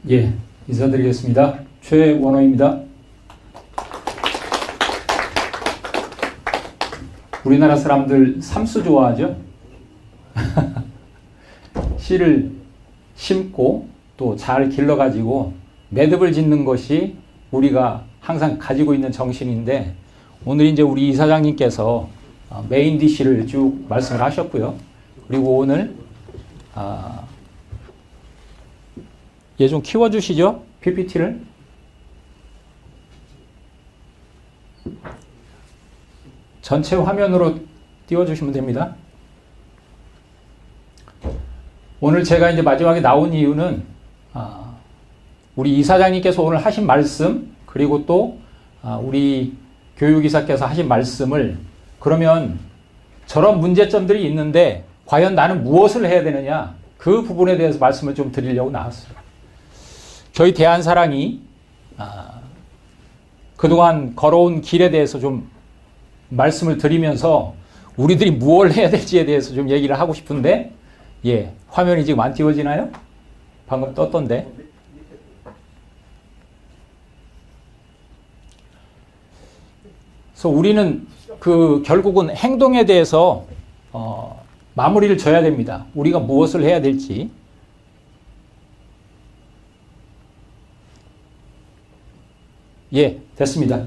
예, 인사드리겠습니다. 최원호입니다. 우리나라 사람들 삼수 좋아하죠? 씨를 심고 또 잘 길러가지고 매듭을 짓는 것이 우리가 항상 가지고 있는 정신인데, 오늘 이제 우리 이사장님께서 메인 디시를 쭉 말씀을 하셨고요. 그리고 오늘 얘 좀 키워주시죠? PPT를. 전체 화면으로 띄워주시면 됩니다. 오늘 제가 이제 마지막에 나온 이유는 우리 이사장님께서 오늘 하신 말씀, 그리고 또 우리 교육이사께서 하신 말씀을, 그러면 저런 문제점들이 있는데 과연 나는 무엇을 해야 되느냐, 그 부분에 대해서 말씀을 좀 드리려고 나왔어요. 저희 대한사랑이 그동안 걸어온 길에 대해서 좀 말씀을 드리면서 우리들이 무엇을 해야 될지에 대해서 좀 얘기를 하고 싶은데, 예, 화면이 지금 안 띄워지나요? 방금 떴던데. 그래서 우리는 결국은 행동에 대해서 마무리를 져야 됩니다. 우리가 무엇을 해야 될지. 예, 됐습니다.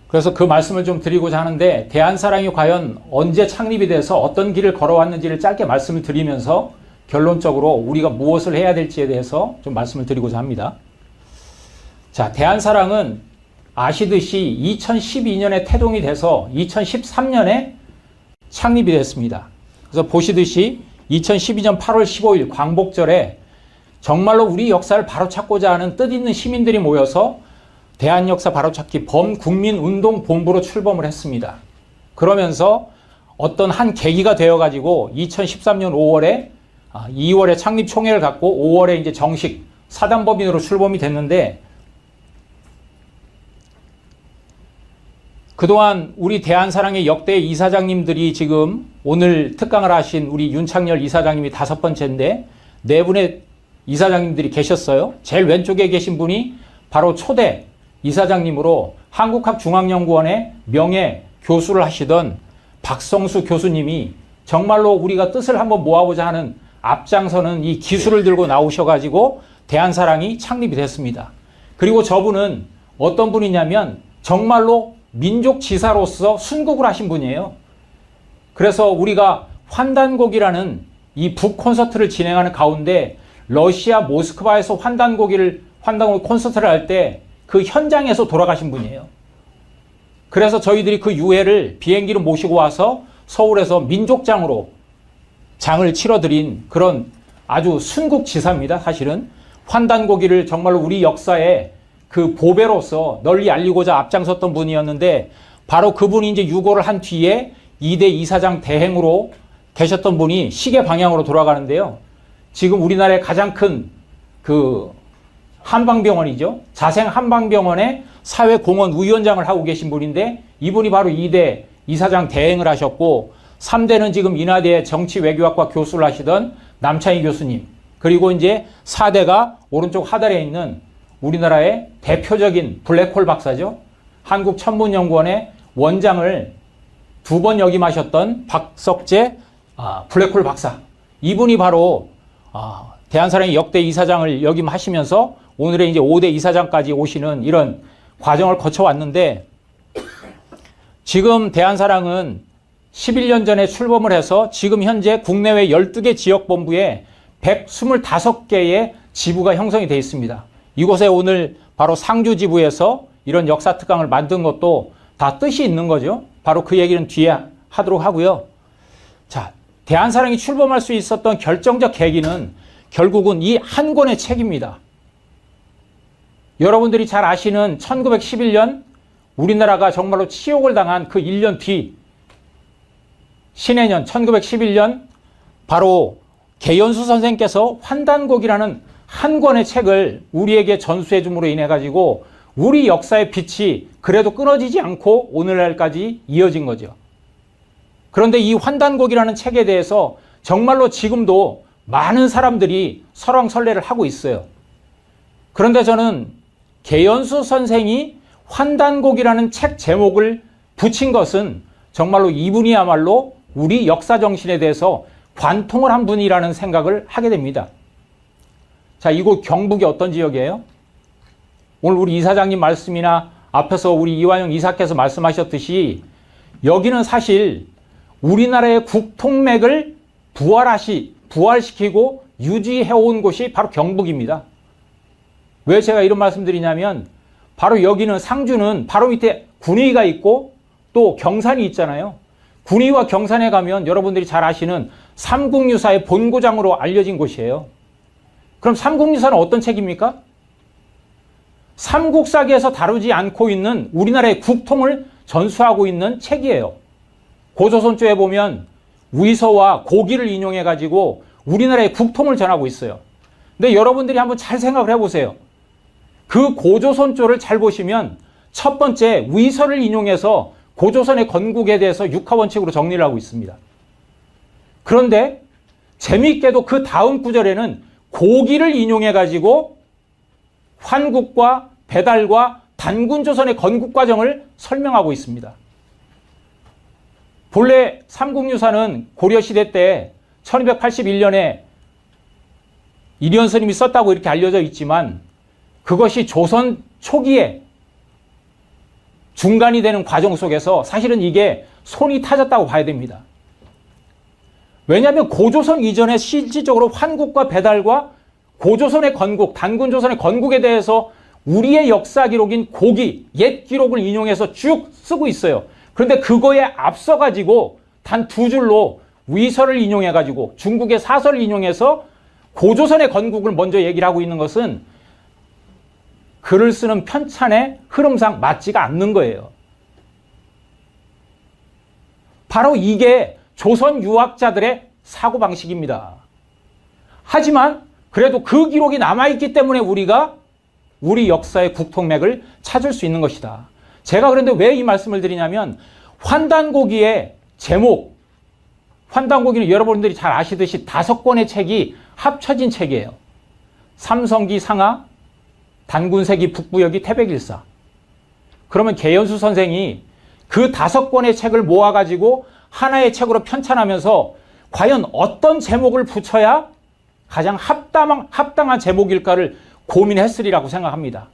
그래서 그 말씀을 좀 드리고자 하는데, 대한사랑이 과연 언제 창립이 돼서 어떤 길을 걸어왔는지를 짧게 말씀을 드리면서 결론적으로 우리가 무엇을 해야 될지에 대해서 좀 말씀을 드리고자 합니다. 자, 대한사랑은 아시듯이 2012년에 태동이 돼서 2013년에 창립이 됐습니다. 그래서 보시듯이 2012년 8월 15일 광복절에 정말로 우리 역사를 바로찾고자 하는 뜻있는 시민들이 모여서 대한역사 바로찾기 범국민운동본부로 출범을 했습니다. 그러면서 어떤 한 계기가 되어가지고 2013년 2월에 창립 총회를 갖고 5월에 이제 정식 사단법인으로 출범이 됐는데, 그동안 우리 대한사랑의 역대 이사장님들이 지금 오늘 특강을 하신 우리 윤창열 이사장님이 5번째인데, 4분의 이사장님들이 계셨어요. 제일 왼쪽에 계신 분이 바로 초대 이사장님으로 한국학중앙연구원의 명예 교수를 하시던 박성수 교수님이 정말로 우리가 뜻을 한번 모아보자 하는 앞장서는 이 기술을 들고 나오셔가지고 대한사랑이 창립이 됐습니다. 그리고 저분은 어떤 분이냐면 정말로 민족지사로서 순국을 하신 분이에요. 그래서 우리가 환단곡이라는 이 북콘서트를 진행하는 가운데 러시아 모스크바에서 환단곡 콘서트를 할 때 그 현장에서 돌아가신 분이에요. 그래서 저희들이 그 유해를 비행기로 모시고 와서 서울에서 민족장으로 장을 치러드린 그런 아주 순국지사입니다. 사실은 환단고기를 정말로 우리 역사의 그 보배로서 널리 알리고자 앞장섰던 분이었는데, 바로 그분이 이제 유고를 한 뒤에 2대 이사장 대행으로 계셨던 분이 시계 방향으로 돌아가는데요. 지금 우리나라의 가장 큰 한방병원이죠. 자생 한방병원의 사회공헌 위원장을 하고 계신 분인데, 이분이 바로 2대 이사장 대행을 하셨고, 3대는 지금 인하대 정치외교학과 교수를 하시던 남창희 교수님, 그리고 이제 4대가 오른쪽 하단에 있는 우리나라의 대표적인 블랙홀 박사죠. 한국천문연구원의 원장을 2번 역임하셨던 박석재 블랙홀 박사. 이분이 바로 대한사랑의 역대 이사장을 역임하시면서 오늘의 이제 5대 이사장까지 오시는 이런 과정을 거쳐왔는데, 지금 대한사랑은 11년 전에 출범을 해서 지금 현재 국내외 12개 지역본부에 125개의 지부가 형성이 되어 있습니다. 이곳에 오늘 바로 상주 지부에서 이런 역사 특강을 만든 것도 다 뜻이 있는 거죠. 바로 그 얘기는 뒤에 하도록 하고요. 자, 대한사랑이 출범할 수 있었던 결정적 계기는 결국은 이 한 권의 책입니다. 여러분들이 잘 아시는 1911년 우리나라가 정말로 치욕을 당한 그 1년 뒤 신해년 1911년 바로 개연수 선생께서 환단곡이라는 한 권의 책을 우리에게 전수해 줌으로 인해 가지고 우리 역사의 빛이 그래도 끊어지지 않고 오늘날까지 이어진 거죠. 그런데 이 환단곡이라는 책에 대해서 정말로 지금도 많은 사람들이 설왕설래를 하고 있어요. 그런데 저는 개연수 선생이 환단곡이라는 책 제목을 붙인 것은 정말로 이분이야말로 우리 역사 정신에 대해서 관통을 한 분이라는 생각을 하게 됩니다. 자, 이곳 경북이 어떤 지역이에요? 오늘 우리 이사장님 말씀이나 앞에서 우리 이완영 이사께서 말씀하셨듯이 여기는 사실 우리나라의 국통맥을 부활시키고 유지해온 곳이 바로 경북입니다. 왜 제가 이런 말씀드리냐면 바로 여기는 상주는 바로 밑에 군위가 있고 또 경산이 있잖아요. 군위와 경산에 가면 여러분들이 잘 아시는 삼국유사의 본고장으로 알려진 곳이에요. 그럼 삼국유사는 어떤 책입니까? 삼국사기에서 다루지 않고 있는 우리나라의 국통을 전수하고 있는 책이에요. 고조선조에 보면 위서와 고기를 인용해가지고 우리나라의 국통을 전하고 있어요. 근데 여러분들이 한번 잘 생각을 해보세요. 그 고조선조를 잘 보시면 첫 번째 위서를 인용해서 고조선의 건국에 대해서 육하원칙으로 정리를 하고 있습니다. 그런데 재미있게도 그 다음 구절에는 고기를 인용해가지고 환국과 배달과 단군조선의 건국 과정을 설명하고 있습니다. 본래 삼국유사는 고려시대 때 1281년에 이련 스님이 썼다고 이렇게 알려져 있지만 그것이 조선 초기에 중간이 되는 과정 속에서 사실은 이게 손이 타졌다고 봐야 됩니다. 왜냐하면 고조선 이전에 실질적으로 환국과 배달과 고조선의 건국, 단군조선의 건국에 대해서 우리의 역사 기록인 고기, 옛 기록을 인용해서 쭉 쓰고 있어요. 그런데 그거에 앞서가지고 단 두 줄로 위서를 인용해가지고 중국의 사설을 인용해서 고조선의 건국을 먼저 얘기를 하고 있는 것은 글을 쓰는 편찬의 흐름상 맞지가 않는 거예요. 바로 이게 조선 유학자들의 사고방식입니다. 하지만 그래도 그 기록이 남아있기 때문에 우리가 우리 역사의 국통맥을 찾을 수 있는 것이다. 제가 그런데 왜 이 말씀을 드리냐면 환단고기의 제목, 환단고기는 여러분들이 잘 아시듯이 5권의 책이 합쳐진 책이에요. 삼성기 상하, 단군세기 북부여기 태백일사. 그러면 개연수 선생이 그 5권의 책을 모아가지고 하나의 책으로 편찬하면서 과연 어떤 제목을 붙여야 가장 합당한 제목일까를 고민했으리라고 생각합니다.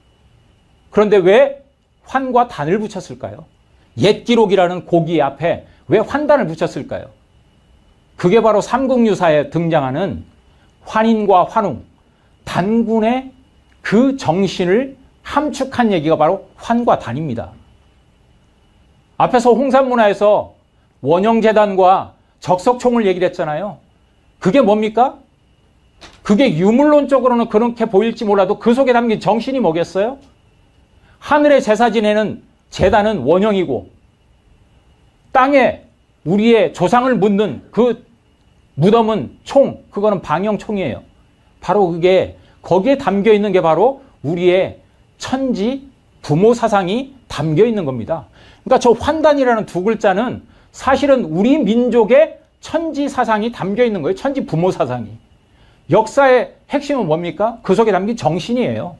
그런데 왜 환과 단을 붙였을까요? 옛 기록이라는 고기 앞에 왜 환단을 붙였을까요? 그게 바로 삼국유사에 등장하는 환인과 환웅, 단군의 그 정신을 함축한 얘기가 바로 환과 단입니다. 앞에서 홍산문화에서 원형재단과 적석총을 얘기를 했잖아요. 그게 뭡니까? 그게 유물론적으로는 그렇게 보일지 몰라도 그 속에 담긴 정신이 뭐겠어요? 하늘의 제사 지내는 제단은 원형이고 땅에 우리의 조상을 묻는 그 무덤은 총, 그거는 방형총이에요. 바로 그게 거기에 담겨 있는 게 바로 우리의 천지 부모 사상이 담겨 있는 겁니다. 그러니까 저 환단이라는 두 글자는 사실은 우리 민족의 천지 사상이 담겨 있는 거예요. 천지 부모 사상이. 역사의 핵심은 뭡니까? 그 속에 담긴 정신이에요.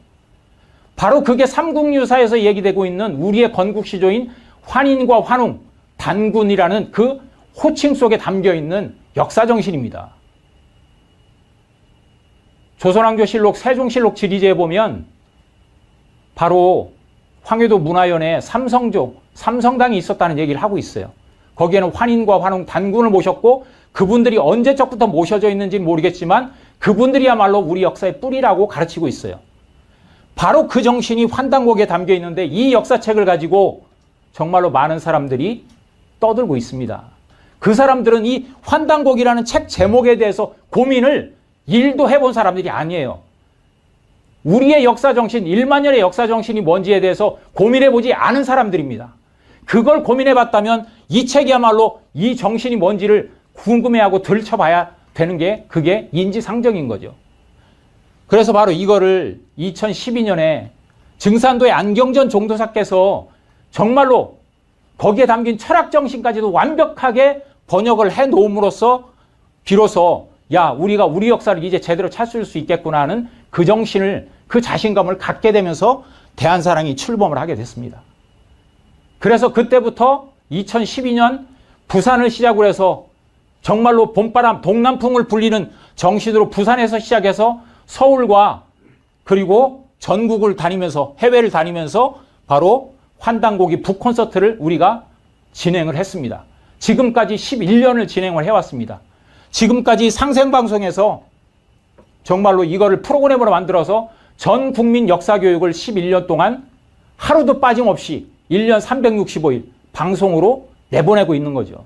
바로 그게 삼국유사에서 얘기되고 있는 우리의 건국시조인 환인과 환웅, 단군이라는 그 호칭 속에 담겨 있는 역사 정신입니다. 조선왕조실록, 세종실록 지리제에 보면 바로 황해도 문화연에 삼성족, 삼성당이 있었다는 얘기를 하고 있어요. 거기에는 환인과 환웅, 단군을 모셨고 그분들이 언제적부터 모셔져 있는지는 모르겠지만 그분들이야말로 우리 역사의 뿌리라고 가르치고 있어요. 바로 그 정신이 환단곡에 담겨 있는데 이 역사책을 가지고 정말로 많은 사람들이 떠들고 있습니다. 그 사람들은 이 환단곡이라는 책 제목에 대해서 고민을 일도 해본 사람들이 아니에요. 우리의 역사 정신, 1만 년의 역사 정신이 뭔지에 대해서 고민해보지 않은 사람들입니다. 그걸 고민해봤다면 이 책이야말로 이 정신이 뭔지를 궁금해하고 들춰봐야 되는 게 그게 인지상정인 거죠. 그래서 바로 이거를 2012년에 증산도의 안경전 종도사께서 정말로 거기에 담긴 철학 정신까지도 완벽하게 번역을 해놓음으로써 비로소 야, 우리가 우리 역사를 이제 제대로 찾을 수 있겠구나 하는 그 정신을, 그 자신감을 갖게 되면서 대한사랑이 출범을 하게 됐습니다. 그래서 그때부터 2012년 부산을 시작으로 해서 정말로 봄바람, 동남풍을 불리는 정신으로 부산에서 시작해서 서울과 그리고 전국을 다니면서, 해외를 다니면서 바로 환단고기 북콘서트를 우리가 진행을 했습니다. 지금까지 11년을 진행을 해왔습니다. 지금까지 상생방송에서 정말로 이거를 프로그램으로 만들어서 전 국민 역사교육을 11년 동안 하루도 빠짐없이 1년 365일 방송으로 내보내고 있는 거죠.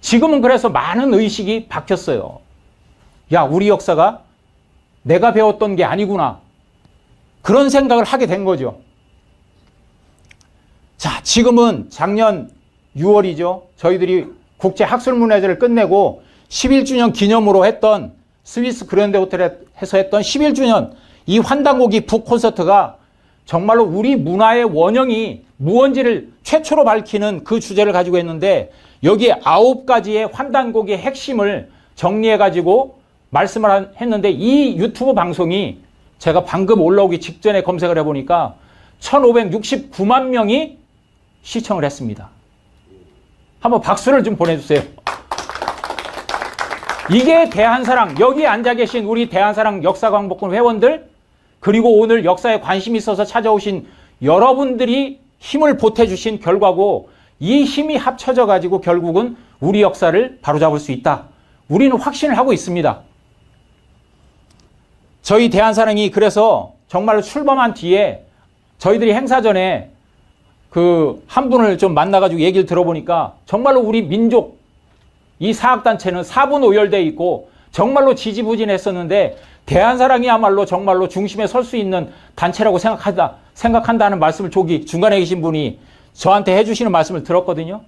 지금은 그래서 많은 의식이 바뀌었어요. 야, 우리 역사가 내가 배웠던 게 아니구나. 그런 생각을 하게 된 거죠. 자, 지금은 작년 6월이죠. 저희들이 국제학술문화제를 끝내고 11주년 기념으로 했던 스위스 그랜드 호텔에서 했던 11주년 이 환단고기 북콘서트가 정말로 우리 문화의 원형이 무언지를 최초로 밝히는 그 주제를 가지고 했는데 여기에 9가지의 환단고기의 핵심을 정리해가지고 말씀을 했는데 이 유튜브 방송이 제가 방금 올라오기 직전에 검색을 해보니까 1569만 명이 시청을 했습니다. 한번 박수를 좀 보내주세요. 이게 대한사랑, 여기 앉아 계신 우리 대한사랑 역사광복군 회원들, 그리고 오늘 역사에 관심이 있어서 찾아오신 여러분들이 힘을 보태주신 결과고, 이 힘이 합쳐져 가지고 결국은 우리 역사를 바로잡을 수 있다. 우리는 확신을 하고 있습니다. 저희 대한사랑이 그래서 정말로 출범한 뒤에 저희들이 행사 전에 그 한 분을 좀 만나가지고 얘기를 들어보니까 정말로 우리 민족 이 사학단체는 4분 오열되어 있고 정말로 지지부진했었는데 대한사랑이야말로 정말로 중심에 설 수 있는 단체라고 생각한다는 말씀을 저기 중간에 계신 분이 저한테 해주시는 말씀을 들었거든요.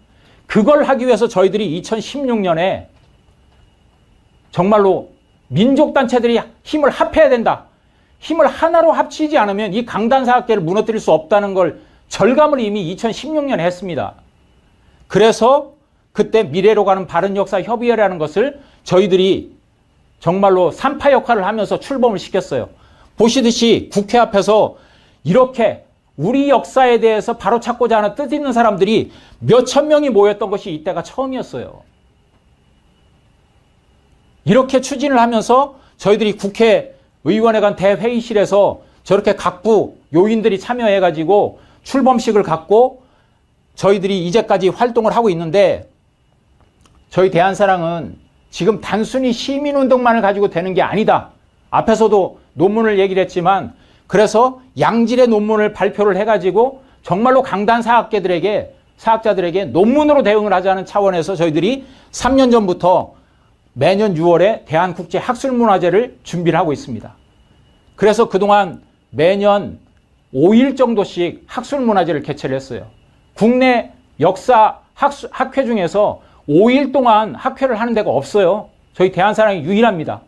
그걸 하기 위해서 저희들이 2016년에 정말로 민족단체들이 힘을 합해야 된다. 힘을 하나로 합치지 않으면 이 강단사학계를 무너뜨릴 수 없다는 걸 절감을 이미 2016년에 했습니다. 그래서 그때 미래로 가는 바른역사협의회라는 것을 저희들이 정말로 산파 역할을 하면서 출범을 시켰어요. 보시듯이 국회 앞에서 이렇게 우리 역사에 대해서 바로 찾고자 하는 뜻 있는 사람들이 몇천 명이 모였던 것이 이때가 처음이었어요. 이렇게 추진을 하면서 저희들이 국회의원회 간 대회의실에서 저렇게 각부 요인들이 참여해가지고 출범식을 갖고 저희들이 이제까지 활동을 하고 있는데 저희 대한사랑은 지금 단순히 시민운동만을 가지고 되는 게 아니다. 앞에서도 논문을 얘기를 했지만 그래서 양질의 논문을 발표를 해가지고 정말로 강단 사학자들에게 논문으로 대응을 하자는 차원에서 저희들이 3년 전부터 매년 6월에 대한국제학술문화제를 준비를 하고 있습니다. 그래서 그동안 매년 5일 정도씩 학술문화제를 개최를 했어요. 국내 역사 학회 중에서 5일 동안 학회를 하는 데가 없어요. 저희 대한사랑이 유일합니다.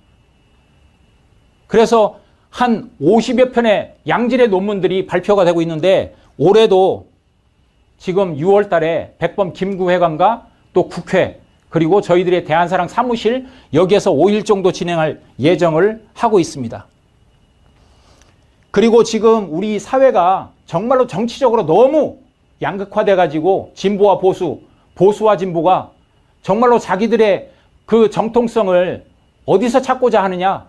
그래서 한 50여 편의 양질의 논문들이 발표가 되고 있는데 올해도 지금 6월 달에 백범 김구회관과 또 국회 그리고 저희들의 대한사랑 사무실 여기에서 5일 정도 진행할 예정을 하고 있습니다. 그리고 지금 우리 사회가 정말로 정치적으로 너무 양극화돼 가지고 진보와 보수와 진보가 정말로 자기들의 그 정통성을 어디서 찾고자 하느냐?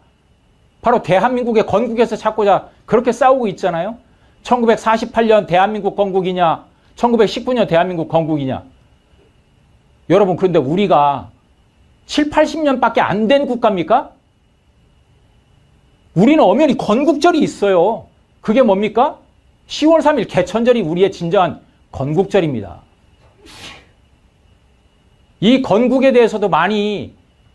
바로 대한민국의 건국에서 찾고자 그렇게 싸우고 있잖아요. 1948년 대한민국 건국이냐? 1919년 대한민국 건국이냐? 여러분 그런데 우리가 7, 80년밖에 안 된 국가입니까? 우리는 엄연히 건국절이 있어요. 그게 뭡니까? 10월 3일 개천절이 우리의 진정한 건국절입니다. 이 건국에 대해서도 많이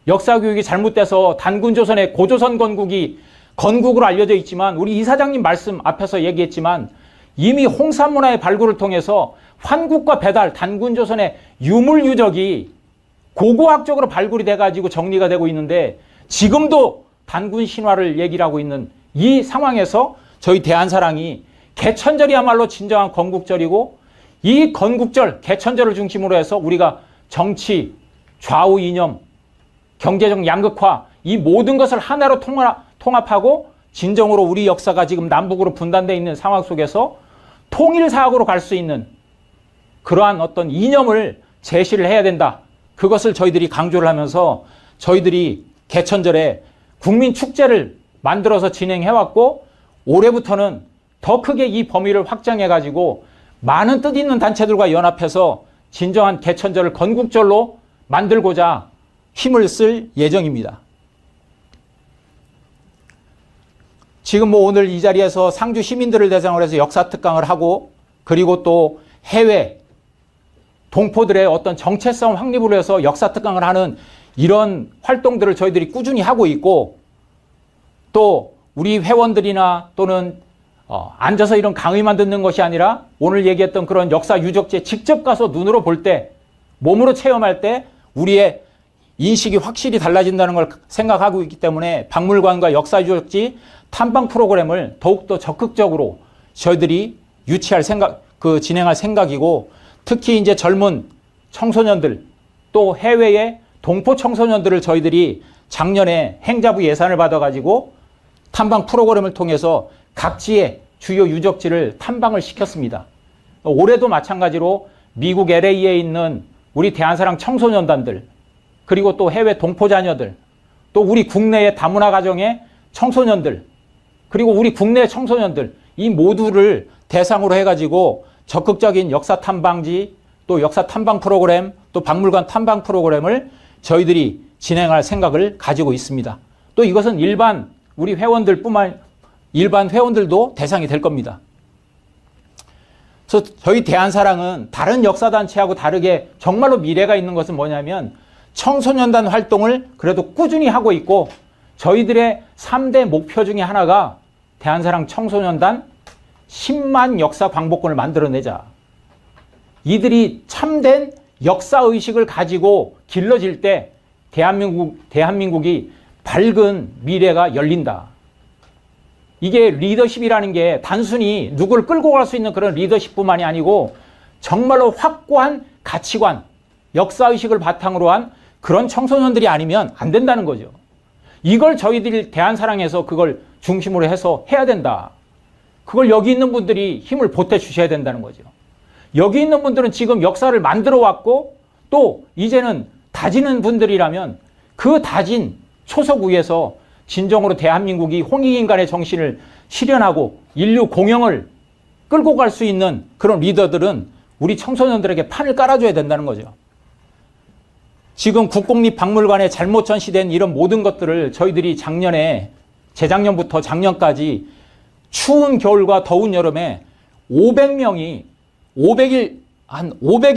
역사교육이 잘못돼서 단군조선의 고조선 건국이 건국으로 알려져 있지만 우리 이사장님 말씀 앞에서 얘기했지만 이미 홍산문화의 발굴을 통해서 환국과 배달, 단군조선의 유물유적이 고고학적으로 발굴이 돼가지고 정리가 되고 있는데 지금도 단군 신화를 얘기를 하고 있는 이 상황에서 저희 대한사랑이 개천절이야말로 진정한 건국절이고 이 건국절, 개천절을 중심으로 해서 우리가 정치, 좌우 이념, 경제적 양극화 이 모든 것을 하나로 통합하고 진정으로 우리 역사가 지금 남북으로 분단되어 있는 상황 속에서 통일사학으로 갈 수 있는 그러한 어떤 이념을 제시를 해야 된다. 그것을 저희들이 강조를 하면서 저희들이 개천절에 국민축제를 만들어서 진행해왔고 올해부터는 더 크게 이 범위를 확장해가지고 많은 뜻 있는 단체들과 연합해서 진정한 개천절을 건국절로 만들고자 힘을 쓸 예정입니다. 지금 오늘 이 자리에서 상주 시민들을 대상으로 해서 역사 특강을 하고 그리고 또 해외 동포들의 어떤 정체성 확립을 해서 역사 특강을 하는 이런 활동들을 저희들이 꾸준히 하고 있고 또 우리 회원들이나 또는 앉아서 이런 강의만 듣는 것이 아니라 오늘 얘기했던 그런 역사 유적지에 직접 가서 눈으로 볼 때 몸으로 체험할 때 우리의 인식이 확실히 달라진다는 걸 생각하고 있기 때문에 박물관과 역사 유적지 탐방 프로그램을 더욱더 적극적으로 저희들이 진행할 생각이고 특히 이제 젊은 청소년들 또 해외의 동포 청소년들을 저희들이 작년에 행자부 예산을 받아가지고 탐방 프로그램을 통해서 각지의 주요 유적지를 탐방을 시켰습니다. 올해도 마찬가지로 미국 LA에 있는 우리 대한사랑 청소년단들 그리고 또 해외 동포 자녀들 또 우리 국내의 다문화 가정의 청소년들 그리고 우리 국내 청소년들 이 모두를 대상으로 해가지고 적극적인 역사 탐방지 또 역사 탐방 프로그램 또 박물관 탐방 프로그램을 저희들이 진행할 생각을 가지고 있습니다. 또 이것은 일반 우리 일반 회원들도 대상이 될 겁니다. 그래서 저희 대한사랑은 다른 역사단체하고 다르게 정말로 미래가 있는 것은 뭐냐면 청소년단 활동을 그래도 꾸준히 하고 있고 저희들의 3대 목표 중에 하나가 대한사랑 청소년단 10만 역사 광복군을 만들어내자. 이들이 참된 역사의식을 가지고 길러질 때 대한민국이 밝은 미래가 열린다. 이게 리더십이라는 게 단순히 누구를 끌고 갈 수 있는 그런 리더십뿐만이 아니고 정말로 확고한 가치관, 역사의식을 바탕으로 한 그런 청소년들이 아니면 안 된다는 거죠. 이걸 저희들이 대한사랑에서 그걸 중심으로 해서 해야 된다. 그걸 여기 있는 분들이 힘을 보태 주셔야 된다는 거죠. 여기 있는 분들은 지금 역사를 만들어 왔고 또 이제는 다지는 분들이라면 그 다진 초석 위에서 진정으로 대한민국이 홍익인간의 정신을 실현하고 인류 공영을 끌고 갈 수 있는 그런 리더들은 우리 청소년들에게 판을 깔아줘야 된다는 거죠. 지금 국공립박물관에 잘못 전시된 이런 모든 것들을 저희들이 재작년부터 작년까지 추운 겨울과 더운 여름에 500여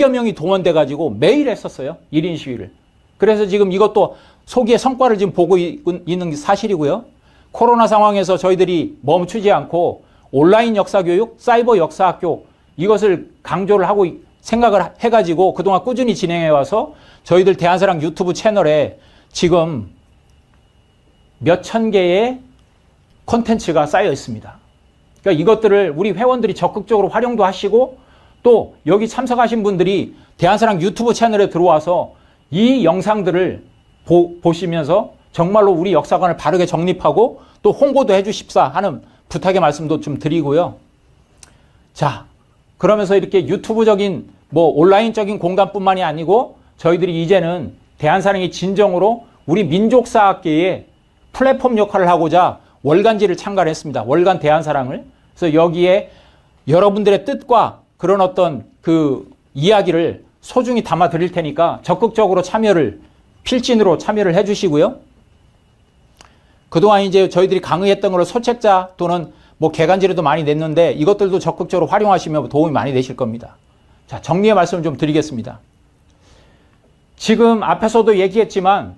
명이 동원돼가지고 매일 했었어요. 1인 시위를. 그래서 지금 이것도 소기의 성과를 지금 보고 있는 게 사실이고요. 코로나 상황에서 저희들이 멈추지 않고 온라인 역사교육, 사이버 역사학교 이것을 강조를 하고 생각을 해가지고 그동안 꾸준히 진행해와서 저희들 대한사랑 유튜브 채널에 지금 몇천 개의 콘텐츠가 쌓여 있습니다. 그러니까 이것들을 우리 회원들이 적극적으로 활용도 하시고 또 여기 참석하신 분들이 대한사랑 유튜브 채널에 들어와서 이 영상들을 보시면서 정말로 우리 역사관을 바르게 정립하고 또 홍보도 해주십사 하는 부탁의 말씀도 좀 드리고요. 자, 그러면서 이렇게 유튜브적인 온라인적인 공간뿐만이 아니고 저희들이 이제는 대한사랑이 진정으로 우리 민족사학계의 플랫폼 역할을 하고자 월간지를 창간했습니다. 월간 대한사랑을. 그래서 여기에 여러분들의 뜻과 그런 어떤 그 이야기를 소중히 담아 드릴 테니까 적극적으로 필진으로 참여를 해 주시고요. 그동안 이제 저희들이 강의했던 걸로 소책자 또는 개간지라도 많이 냈는데 이것들도 적극적으로 활용하시면 도움이 많이 되실 겁니다. 자, 정리의 말씀을 좀 드리겠습니다. 지금 앞에서도 얘기했지만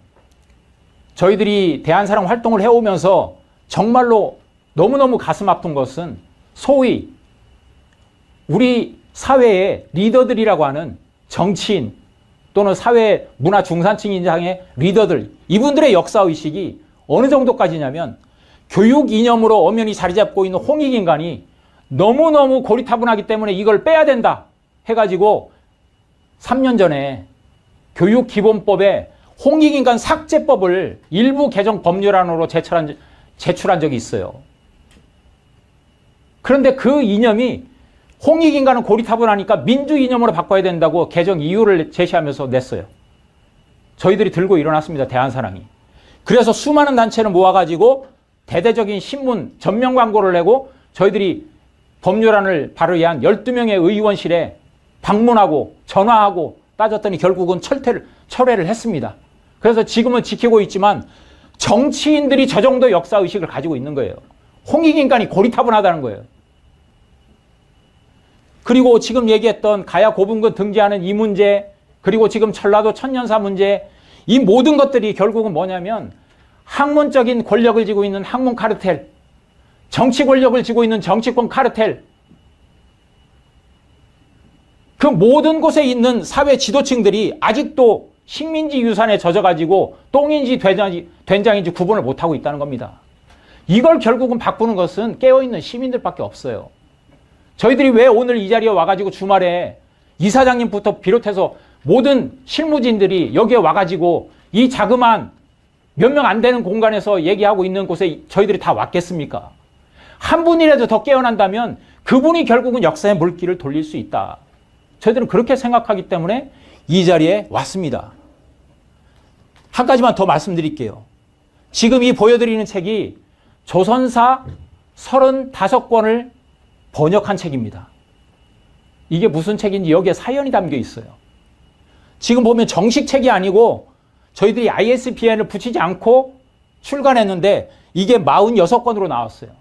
저희들이 대한사랑 활동을 해오면서 정말로 너무너무 가슴 아픈 것은 소위 우리 사회의 리더들이라고 하는 정치인 또는 사회 문화 중산층 인장의 리더들 이분들의 역사의식이 어느 정도까지냐면 교육 이념으로 엄연히 자리 잡고 있는 홍익인간이 너무너무 고리타분하기 때문에 이걸 빼야 된다 해가지고 3년 전에 교육기본법에 홍익인간 삭제법을 일부 개정 법률안으로 제출한 적이 있어요. 그런데 그 이념이 홍익인간은 고리타분하니까 민주 이념으로 바꿔야 된다고 개정 이유를 제시하면서 냈어요. 저희들이 들고 일어났습니다. 대한사랑이. 그래서 수많은 단체를 모아가지고 대대적인 신문 전면 광고를 내고 저희들이 법률안을 발의한 12명의 의원실에 방문하고 전화하고 따졌더니 결국은 철회를 했습니다. 그래서 지금은 지키고 있지만 정치인들이 저 정도 역사의식을 가지고 있는 거예요. 홍익인간이 고리타분하다는 거예요. 그리고 지금 얘기했던 가야 고분군 등재하는 이 문제, 그리고 지금 전라도 천년사 문제, 이 모든 것들이 결국은 뭐냐면 학문적인 권력을 쥐고 있는 학문 카르텔, 정치 권력을 쥐고 있는 정치권 카르텔, 그 모든 곳에 있는 사회 지도층들이 아직도 식민지 유산에 젖어가지고 똥인지 된장인지 구분을 못하고 있다는 겁니다. 이걸 결국은 바꾸는 것은 깨어있는 시민들밖에 없어요. 저희들이 왜 오늘 이 자리에 와가지고 주말에 이사장님부터 비롯해서 모든 실무진들이 여기에 와가지고 이 자그마한 몇 명 안 되는 공간에서 얘기하고 있는 곳에 저희들이 다 왔겠습니까? 한 분이라도 더 깨어난다면 그분이 결국은 역사의 물길을 돌릴 수 있다. 저희들은 그렇게 생각하기 때문에 이 자리에 왔습니다. 한 가지만 더 말씀드릴게요. 지금 이 보여드리는 책이 조선사 35권을 번역한 책입니다. 이게 무슨 책인지 여기에 사연이 담겨 있어요. 지금 보면 정식 책이 아니고 저희들이 ISBN을 붙이지 않고 출간했는데 이게 46권으로 나왔어요.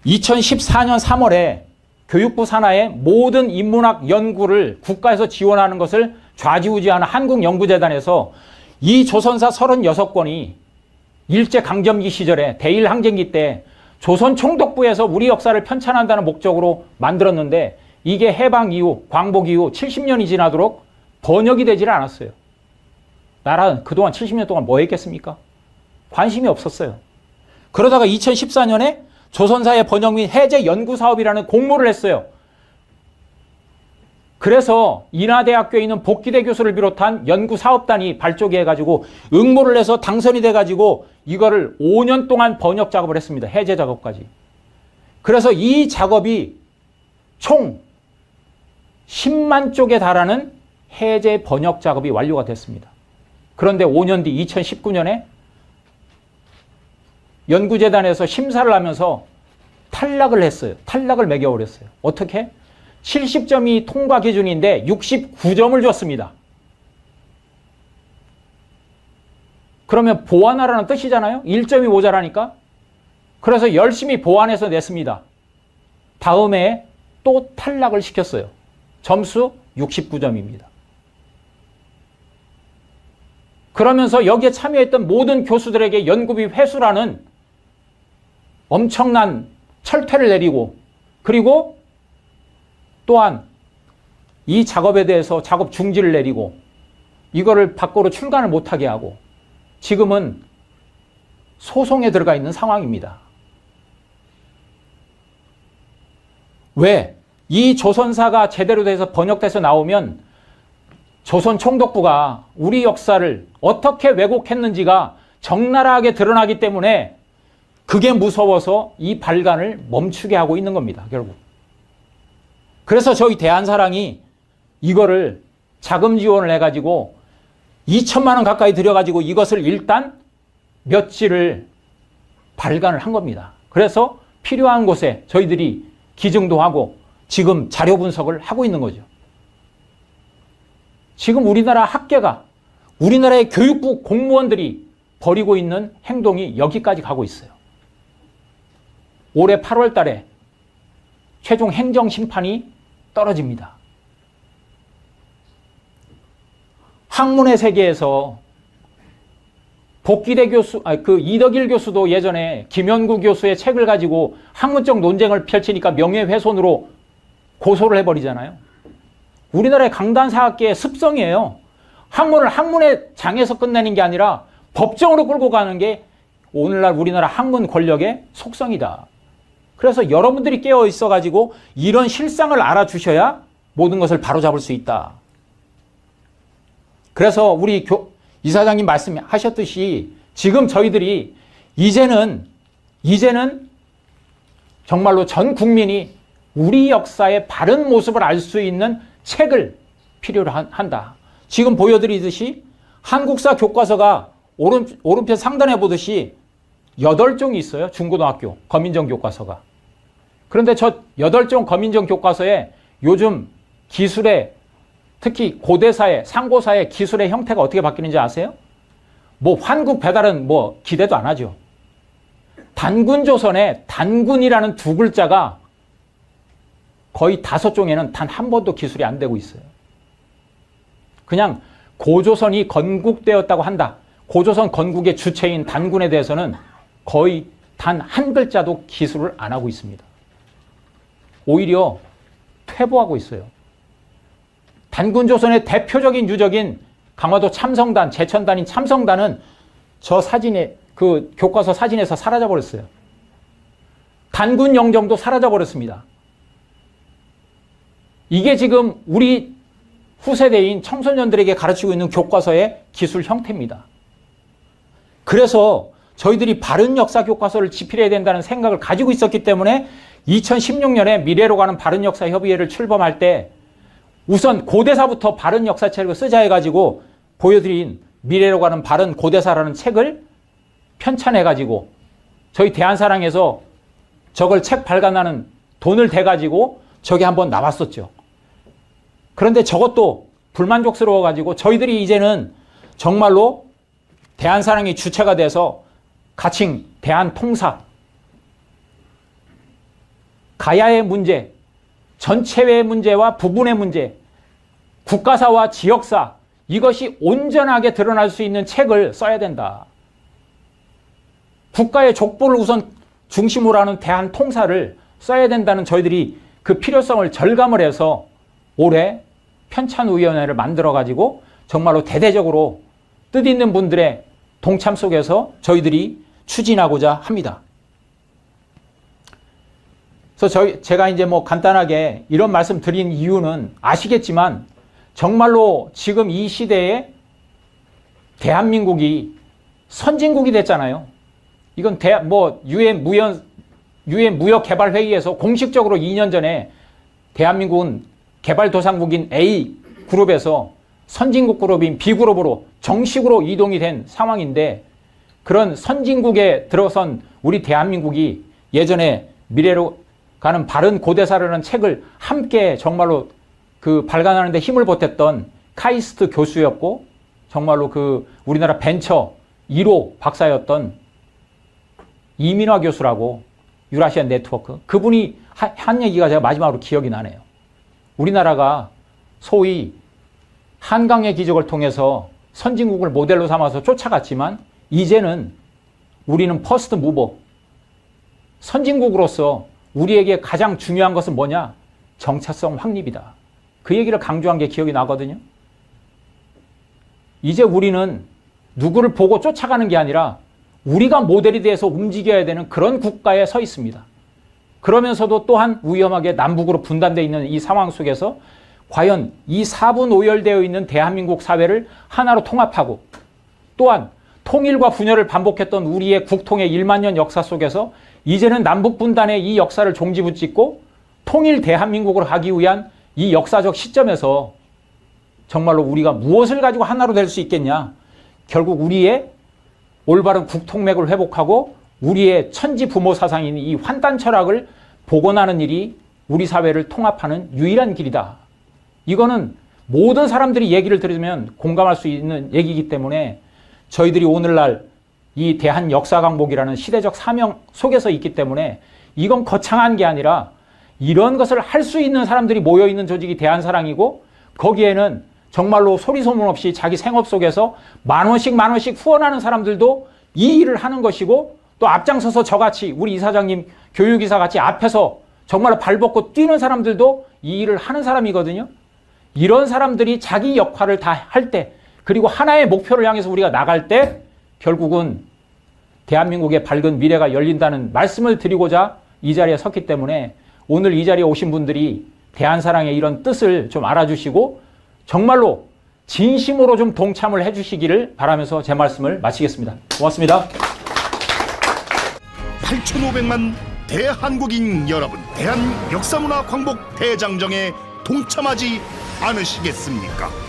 2014년 3월에 교육부 산하의 모든 인문학 연구를 국가에서 지원하는 것을 좌지우지하는 한국연구재단에서 이 조선사 36권이 일제강점기 시절에 대일항쟁기 때 조선 총독부에서 우리 역사를 편찬한다는 목적으로 만들었는데 이게 해방 이후, 광복 이후 70년이 지나도록 번역이 되질 않았어요. 나라는 그동안 70년 동안 뭐 했겠습니까? 관심이 없었어요. 그러다가 2014년에 조선사의 번역 및 해제 연구 사업이라는 공모를 했어요. 그래서 인하대학교에 있는 복기대 교수를 비롯한 연구사업단이 발족해 가지고 응모를 해서 당선이 돼 가지고 이거를 5년 동안 번역 작업을 했습니다. 해제 작업까지. 그래서 이 작업이 총 10만 쪽에 달하는 해제 번역 작업이 완료가 됐습니다. 그런데 5년 뒤 2019년에 연구재단에서 심사를 하면서 탈락을 했어요. 탈락을 매겨버렸어요. 어떻게? 70점이 통과 기준인데 69점을 줬습니다. 그러면 보완하라는 뜻이잖아요. 1점이 모자라니까. 그래서 열심히 보완해서 냈습니다. 다음에 또 탈락을 시켰어요. 점수 69점입니다. 그러면서 여기에 참여했던 모든 교수들에게 연구비 회수라는 엄청난 철퇴를 내리고, 그리고 또한 이 작업에 대해서 작업 중지를 내리고 이거를 밖으로 출간을 못하게 하고 지금은 소송에 들어가 있는 상황입니다. 왜? 이 조선사가 제대로 돼서 번역돼서 나오면 조선 총독부가 우리 역사를 어떻게 왜곡했는지가 적나라하게 드러나기 때문에 그게 무서워서 이 발간을 멈추게 하고 있는 겁니다. 결국. 그래서 저희 대한사랑이 이거를 자금 지원을 해가지고 2천만 원 가까이 들여가지고 이것을 일단 며칠을 발간을 한 겁니다. 그래서 필요한 곳에 저희들이 기증도 하고 지금 자료 분석을 하고 있는 거죠. 지금 우리나라 학계가, 우리나라의 교육부 공무원들이 벌이고 있는 행동이 여기까지 가고 있어요. 올해 8월 달에 최종 행정심판이 떨어집니다. 학문의 세계에서 복기대 교수, 이덕일 교수도 예전에 김현구 교수의 책을 가지고 학문적 논쟁을 펼치니까 명예훼손으로 고소를 해버리잖아요. 우리나라의 강단사학계의 습성이에요. 학문을 학문의 장에서 끝내는 게 아니라 법정으로 끌고 가는 게 오늘날 우리나라 학문 권력의 속성이다. 그래서 여러분들이 깨어 있어가지고 이런 실상을 알아주셔야 모든 것을 바로잡을 수 있다. 그래서 우리 이사장님 말씀하셨듯이 지금 저희들이 이제는 정말로 전 국민이 우리 역사의 바른 모습을 알 수 있는 책을 필요로 한다. 지금 보여드리듯이 한국사 교과서가 오른편 상단에 보듯이 8종이 있어요. 중고등학교 거민정 교과서가. 그런데 저 8종 거민정 교과서에 요즘 기술의, 특히 고대사의, 상고사의 기술의 형태가 어떻게 바뀌는지 아세요? 뭐 환국 배달은 뭐 기대도 안 하죠. 단군조선에 단군이라는 두 글자가 거의 5종에는 단 한 번도 기술이 안 되고 있어요. 그냥 고조선이 건국되었다고 한다. 고조선 건국의 주체인 단군에 대해서는 거의 단 한 글자도 기술을 안 하고 있습니다. 오히려 퇴보하고 있어요. 단군조선의 대표적인 유적인 강화도 참성단, 제천단인 참성단은 저 사진에, 그 교과서 사진에서 사라져버렸어요. 단군 영정도 사라져버렸습니다. 이게 지금 우리 후세대인 청소년들에게 가르치고 있는 교과서의 기술 형태입니다. 그래서 저희들이 바른 역사 교과서를 집필해야 된다는 생각을 가지고 있었기 때문에 2016년에 미래로 가는 바른 역사 협의회를 출범할 때 우선 고대사부터 바른 역사책을 쓰자 해가지고 보여드린 미래로 가는 바른 고대사라는 책을 편찬해가지고 저희 대한사랑에서 저걸 책 발간하는 돈을 대가지고 저게 한번 나왔었죠. 그런데 저것도 불만족스러워가지고 저희들이 이제는 정말로 대한사랑이 주체가 돼서 가칭 대한통사, 가야의 문제, 전체의 문제와 부분의 문제, 국가사와 지역사, 이것이 온전하게 드러날 수 있는 책을 써야 된다. 국가의 족보를 우선 중심으로 하는 대한통사를 써야 된다는 저희들이 그 필요성을 절감을 해서 올해 편찬위원회를 만들어가지고 정말로 대대적으로 뜻있는 분들의 동참 속에서 저희들이 추진하고자 합니다. 그래서 제가 이제 뭐 간단하게 이런 말씀 드린 이유는 아시겠지만 정말로 지금 이 시대에 대한민국이 선진국이 됐잖아요. 이건 유엔 무역개발회의에서 공식적으로 2년 전에 대한민국은 개발도상국인 A 그룹에서 선진국 그룹인 B 그룹으로 정식으로 이동이 된 상황인데 그런 선진국에 들어선 우리 대한민국이 예전에 미래로 가는 바른 고대사라는 책을 함께 정말로 그 발간하는 데 힘을 보탰던 카이스트 교수였고 정말로 그 우리나라 벤처 1호 박사였던 이민화 교수라고 유라시안 네트워크 그분이 한 얘기가 제가 마지막으로 기억이 나네요. 우리나라가 소위 한강의 기적을 통해서 선진국을 모델로 삼아서 쫓아갔지만 이제는 우리는 퍼스트 무버, 선진국으로서 우리에게 가장 중요한 것은 뭐냐? 정체성 확립이다. 그 얘기를 강조한 게 기억이 나거든요. 이제 우리는 누구를 보고 쫓아가는 게 아니라 우리가 모델이 돼서 움직여야 되는 그런 국가에 서 있습니다. 그러면서도 또한 위험하게 남북으로 분단되어 있는 이 상황 속에서 과연 이 4분 오열되어 있는 대한민국 사회를 하나로 통합하고 또한 통일과 분열을 반복했던 우리의 국통의 1만 년 역사 속에서 이제는 남북 분단의 이 역사를 종지부짓고 통일 대한민국으로 하기 위한 이 역사적 시점에서 정말로 우리가 무엇을 가지고 하나로 될 수 있겠냐? 결국 우리의 올바른 국통맥을 회복하고 우리의 천지 부모 사상인 이 환단 철학을 복원하는 일이 우리 사회를 통합하는 유일한 길이다. 이거는 모든 사람들이 얘기를 들으면 공감할 수 있는 얘기이기 때문에 저희들이 오늘날 이 대한 역사 강복이라는 시대적 사명 속에서 있기 때문에 이건 거창한 게 아니라 이런 것을 할 수 있는 사람들이 모여있는 조직이 대한사랑이고 거기에는 정말로 소리 소문 없이 자기 생업 속에서 만 원씩 후원하는 사람들도 이 일을 하는 것이고 또 앞장서서 저같이 우리 이사장님 교육이사 같이 앞에서 정말로 발벗고 뛰는 사람들도 이 일을 하는 사람이거든요. 이런 사람들이 자기 역할을 다 할 때 그리고 하나의 목표를 향해서 우리가 나갈 때 결국은 대한민국의 밝은 미래가 열린다는 말씀을 드리고자 이 자리에 섰기 때문에 오늘 이 자리에 오신 분들이 대한사랑의 이런 뜻을 좀 알아주시고 정말로 진심으로 좀 동참을 해주시기를 바라면서 제 말씀을 마치겠습니다. 고맙습니다. 8,500만 대한국인 여러분, 대한역사문화광복 대장정에 동참하지 않으시겠습니까?